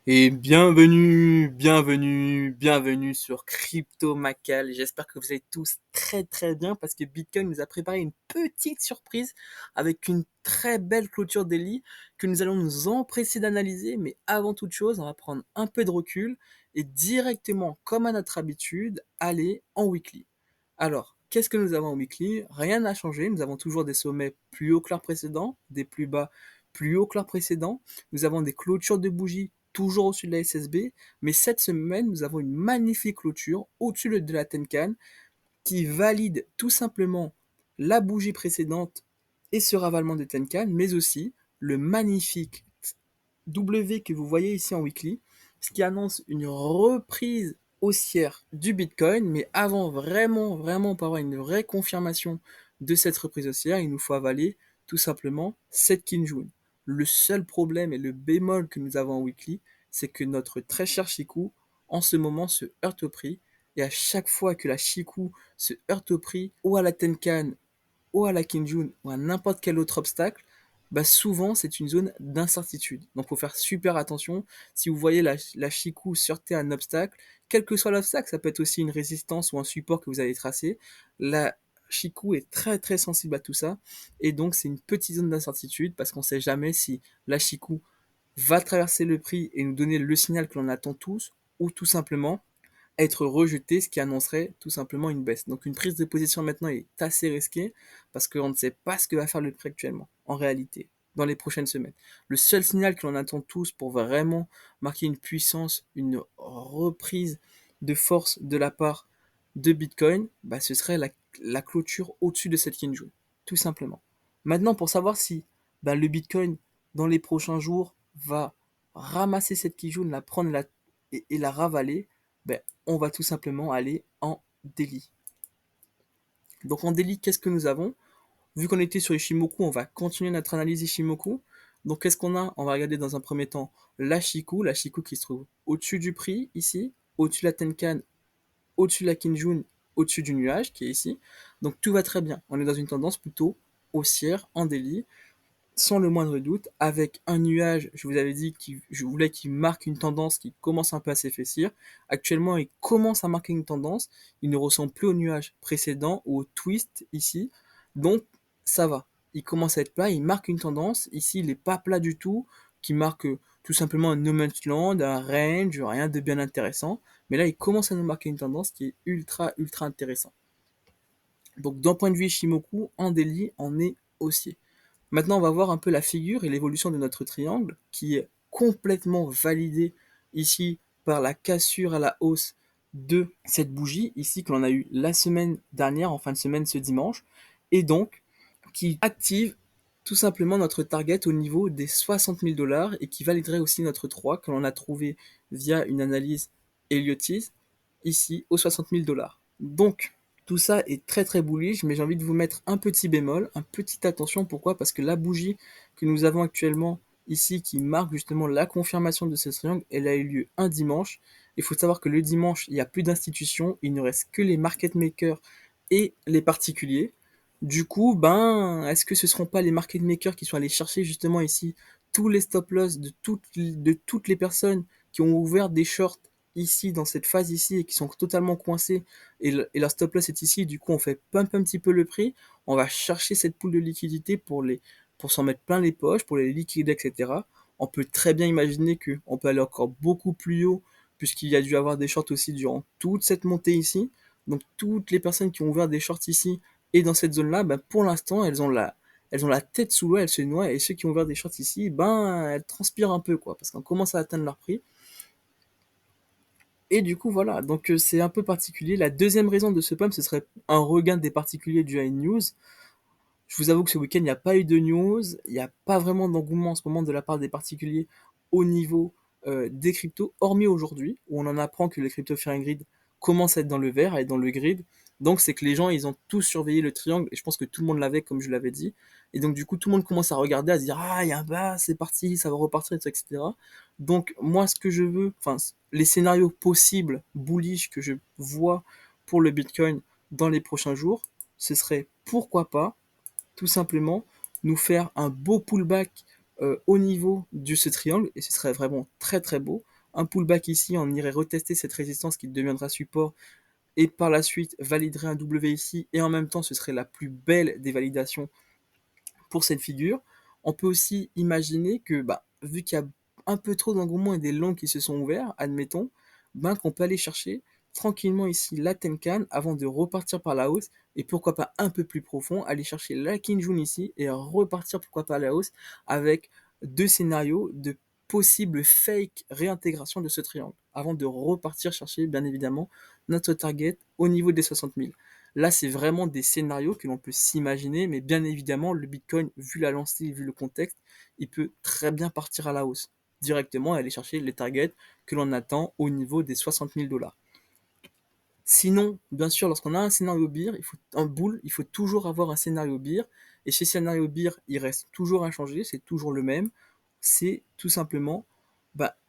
Et bienvenue sur Crypto Macal. J'espère que vous allez tous très très bien parce que Bitcoin nous a préparé une petite surprise avec une très belle clôture daily que nous allons nous empresser d'analyser. Mais avant toute chose, on va prendre un peu de recul et directement, comme à notre habitude, aller en weekly. Alors, qu'est-ce que nous avons en weekly? Rien n'a changé. Nous avons toujours des sommets plus hauts que leurs précédents, des plus bas plus hauts que leurs précédents. Nous avons des clôtures de bougies toujours au-dessus de la SSB, mais cette semaine, nous avons une magnifique clôture au-dessus de la Tenkan qui valide tout simplement la bougie précédente et ce ravalement de Tenkan, mais aussi le magnifique W que vous voyez ici en weekly, ce qui annonce une reprise haussière du Bitcoin, mais avant vraiment pour avoir une vraie confirmation de cette reprise haussière, il nous faut avaler tout simplement cette Kinjun. Le seul problème et le bémol que nous avons en weekly, c'est que notre très cher Chikou, en ce moment, se heurte au prix, et à chaque fois que la Chikou se heurte au prix, ou à la Tenkan, ou à la Kinjun, ou à n'importe quel autre obstacle, bah souvent c'est une zone d'incertitude. Donc il faut faire super attention. Si vous voyez la Chikou surter un obstacle, quel que soit l'obstacle, ça peut être aussi une résistance ou un support que vous allez tracer, la Chikou est très très sensible à tout ça. Et donc c'est une petite zone d'incertitude parce qu'on ne sait jamais si la Chikou va traverser le prix et nous donner le signal que l'on attend tous, ou tout simplement être rejeté, ce qui annoncerait tout simplement une baisse. Donc une prise de position maintenant est assez risquée parce qu'on ne sait pas ce que va faire le prix actuellement, en réalité, dans les prochaines semaines. Le seul signal que l'on attend tous pour vraiment marquer une puissance, une reprise de force de la part de Bitcoin, bah, ce serait la clôture au-dessus de cette Kinju, tout simplement. Maintenant, pour savoir si bah, le Bitcoin, dans les prochains jours, va ramasser cette Kinju, la prendre et la ravaler, ben, on va tout simplement aller en daily. Donc en daily, qu'est-ce que nous avons? Vu qu'on était sur Ishimoku, on va continuer notre analyse Ishimoku. Donc qu'est-ce qu'on a? On va regarder dans un premier temps la Shiku qui se trouve au-dessus du prix, ici, au-dessus de la Tenkan, au-dessus de la Kinjun, au-dessus du nuage qui est ici. Donc tout va très bien. On est dans une tendance plutôt haussière en daily sans le moindre doute, avec un nuage, je vous avais dit que je voulais qu'il marque une tendance qui commence un peu à s'épaissir. Actuellement, il commence à marquer une tendance. Il ne ressemble plus au nuage précédent ou au twist ici. Donc, ça va. Il commence à être plat, il marque une tendance. Ici, il n'est pas plat du tout, qui marque tout simplement un no man's land, un range, rien de bien intéressant. Mais là, il commence à nous marquer une tendance qui est ultra intéressant. Donc, d'un point de vue Ishimoku, en daily, on est haussier. Maintenant, on va voir un peu la figure et l'évolution de notre triangle, qui est complètement validé ici par la cassure à la hausse de cette bougie, ici que l'on a eu la semaine dernière, en fin de semaine ce dimanche, et donc qui active tout simplement notre target au niveau des 60 000 dollars et qui validerait aussi notre 3 que l'on a trouvé via une analyse Elliotis ici aux 60 000 dollars. Donc, tout ça est très très bullish, mais j'ai envie de vous mettre un petit bémol, un petit attention. Pourquoi? Parce que la bougie que nous avons actuellement ici, qui marque justement la confirmation de ce triangle, elle a eu lieu un dimanche. Il faut savoir que le dimanche, il n'y a plus d'institutions, il ne reste que les market makers et les particuliers. Du coup, ben, est-ce que ce seront pas les market makers qui sont allés chercher justement ici tous les stop loss de toutes les personnes qui ont ouvert des shorts ici dans cette phase ici et qui sont totalement coincés et leur stop loss est ici, du coup on fait pump un petit peu le prix, on va chercher cette poule de liquidité pour s'en mettre plein les poches, pour les liquider, etc. On peut très bien imaginer que on peut aller encore beaucoup plus haut puisqu'il y a dû avoir des shorts aussi durant toute cette montée ici. Donc toutes les personnes qui ont ouvert des shorts ici et dans cette zone-là, ben, pour l'instant elles ont la tête sous l'eau, elles se noient et ceux qui ont ouvert des shorts ici, ben elles transpirent un peu quoi parce qu'on commence à atteindre leur prix. Et du coup, voilà, donc c'est un peu particulier. La deuxième raison de ce pump, ce serait un regain des particuliers dû à une news. Je vous avoue que ce week-end, il n'y a pas eu de news, il n'y a pas vraiment d'engouement en ce moment de la part des particuliers au niveau des cryptos, hormis aujourd'hui, où on en apprend que le crypto fearing grid commence à être dans le vert, à être dans le grid. Donc c'est que les gens, ils ont tous surveillé le triangle, et je pense que tout le monde l'avait, comme je l'avais dit. Et donc du coup, tout le monde commence à regarder, à se dire, ah, il y a un bas, c'est parti, ça va repartir, etc. Donc moi, ce que je veux, enfin, les scénarios possibles, bullish, que je vois pour le Bitcoin dans les prochains jours, ce serait pourquoi pas tout simplement nous faire un beau pullback au niveau de ce triangle, et ce serait vraiment très très beau, un pullback ici, on irait retester cette résistance qui deviendra support et par la suite validerait un W ici et en même temps ce serait la plus belle des validations pour cette figure. On peut aussi imaginer que vu qu'il y a un peu trop d'engouement et des longs qui se sont ouverts, admettons, qu'on peut aller chercher tranquillement ici la Tenkan avant de repartir par la hausse et pourquoi pas un peu plus profond, aller chercher la Kinjun ici et repartir pourquoi pas à la hausse avec deux scénarios de possible fake réintégration de ce triangle avant de repartir chercher bien évidemment notre target au niveau des 60 000. Là, c'est vraiment des scénarios que l'on peut s'imaginer, mais bien évidemment, le Bitcoin, vu la lancée, vu le contexte, il peut très bien partir à la hausse directement et aller chercher les targets que l'on attend au niveau des 60 000 dollars. Sinon, bien sûr, lorsqu'on a un scénario bear, un bull, il faut toujours avoir un scénario bear. Et chez scénario bear, il reste toujours inchangé, c'est toujours le même. C'est tout simplement,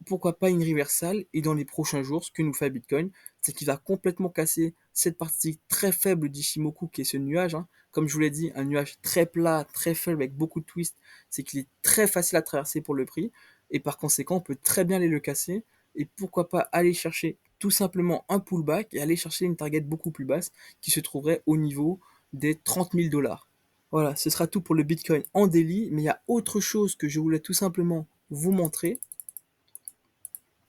pourquoi pas une reversal. Et dans les prochains jours, ce que nous fait Bitcoin, c'est qu'il va complètement casser cette partie très faible d'Ishimoku qui est ce nuage. Comme je vous l'ai dit, un nuage très plat, très faible avec beaucoup de twists. C'est qu'il est très facile à traverser pour le prix. Et par conséquent, on peut très bien aller le casser. Et pourquoi pas aller chercher tout simplement un pullback et aller chercher une target beaucoup plus basse qui se trouverait au niveau des 30 000 dollars. Voilà, ce sera tout pour le Bitcoin en daily, mais il y a autre chose que je voulais tout simplement vous montrer.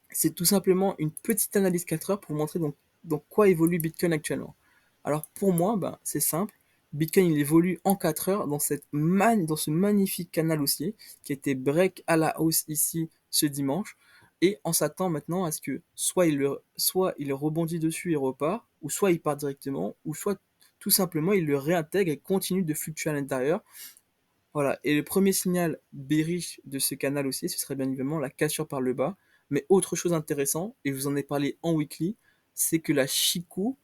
C'est tout simplement une petite analyse 4 heures pour vous montrer donc quoi évolue Bitcoin actuellement. Alors pour moi, c'est simple. Bitcoin il évolue en 4 heures dans ce magnifique canal haussier qui a été break à la hausse ici ce dimanche. Et on s'attend maintenant à ce que soit il rebondit dessus et repart, ou soit il part directement, ou soit tout simplement il le réintègre et continue de fluctuer à l'intérieur. Voilà, et le premier signal bearish de ce canal haussier, ce serait bien évidemment la cassure par le bas. Mais autre chose intéressante, et je vous en ai parlé en weekly, c'est que la Chikou,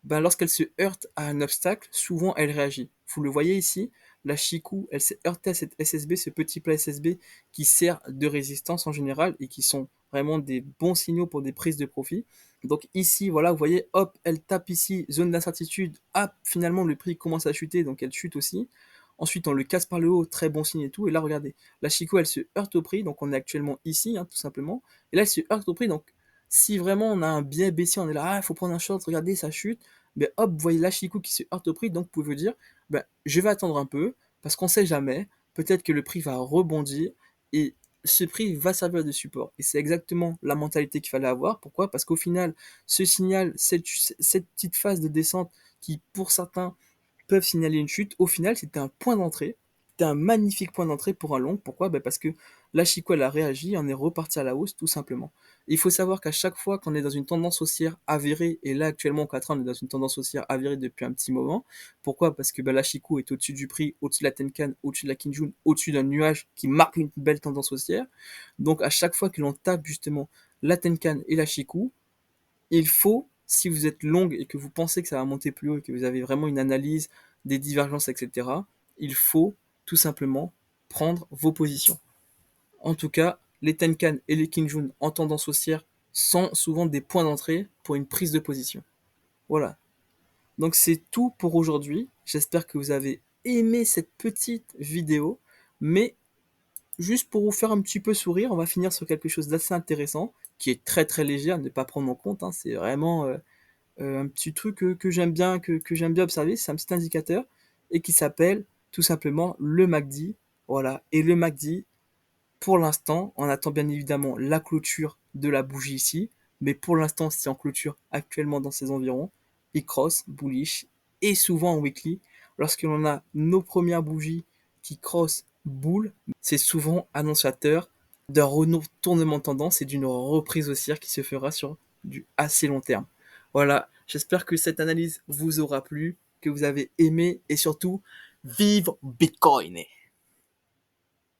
lorsqu'elle se heurte à un obstacle, souvent elle réagit. Vous le voyez ici, la Chikou, elle s'est heurtée à cette SSB, ce petit plat SSB qui sert de résistance en général et qui sont vraiment des bons signaux pour des prises de profit. Donc ici, voilà, vous voyez, hop, elle tape ici, zone d'incertitude, hop, finalement le prix commence à chuter, donc elle chute aussi. Ensuite, on le casse par le haut, très bon signe et tout. Et là, regardez, la Chikou, elle se heurte au prix, donc on est actuellement ici, tout simplement. Et là, elle se heurte au prix, donc si vraiment on a un biais baissier, on est là, il faut prendre un short, regardez, ça chute. Hop, vous voyez la Chikou qui se heurte au prix, donc vous pouvez vous dire, je vais attendre un peu, parce qu'on sait jamais, peut-être que le prix va rebondir, et ce prix va servir de support. Et c'est exactement la mentalité qu'il fallait avoir. Pourquoi? Parce qu'au final, ce signal, cette petite phase de descente qui, pour certains, peuvent signaler une chute, au final, c'était un point d'entrée. C'était un magnifique point d'entrée pour un long. Pourquoi? Parce que la Chico, elle a réagi, on est reparti à la hausse, tout simplement. Et il faut savoir qu'à chaque fois qu'on est dans une tendance haussière avérée, et là, actuellement, en 4 ans, on est dans une tendance haussière avérée depuis un petit moment. Pourquoi? Parce que la Chico est au-dessus du prix, au-dessus de la Tenkan, au-dessus de la Kinjun, au-dessus d'un nuage qui marque une belle tendance haussière. Donc, à chaque fois que l'on tape, justement, la Tenkan et la Chico, il faut, si vous êtes longue et que vous pensez que ça va monter plus haut et que vous avez vraiment une analyse des divergences, etc., il faut tout simplement prendre vos positions. En tout cas, les Tenkan et les Kinjun en tendance haussière sont souvent des points d'entrée pour une prise de position. Voilà. Donc c'est tout pour aujourd'hui. J'espère que vous avez aimé cette petite vidéo, mais juste pour vous faire un petit peu sourire, on va finir sur quelque chose d'assez intéressant, qui est très très léger à ne pas prendre en compte. C'est vraiment un petit truc que j'aime bien, que j'aime bien observer, c'est un petit indicateur, et qui s'appelle tout simplement le MACD. Voilà, et le MACD, pour l'instant, on attend bien évidemment la clôture de la bougie ici, mais pour l'instant, c'est en clôture actuellement dans ces environs. Il cross, bullish, et souvent en weekly, lorsque l'on a nos premières bougies qui cross bull, c'est souvent annonciateur d'un retournement de tendance et d'une reprise haussière qui se fera sur du assez long terme. Voilà, j'espère que cette analyse vous aura plu, que vous avez aimé, et surtout, vive Bitcoin!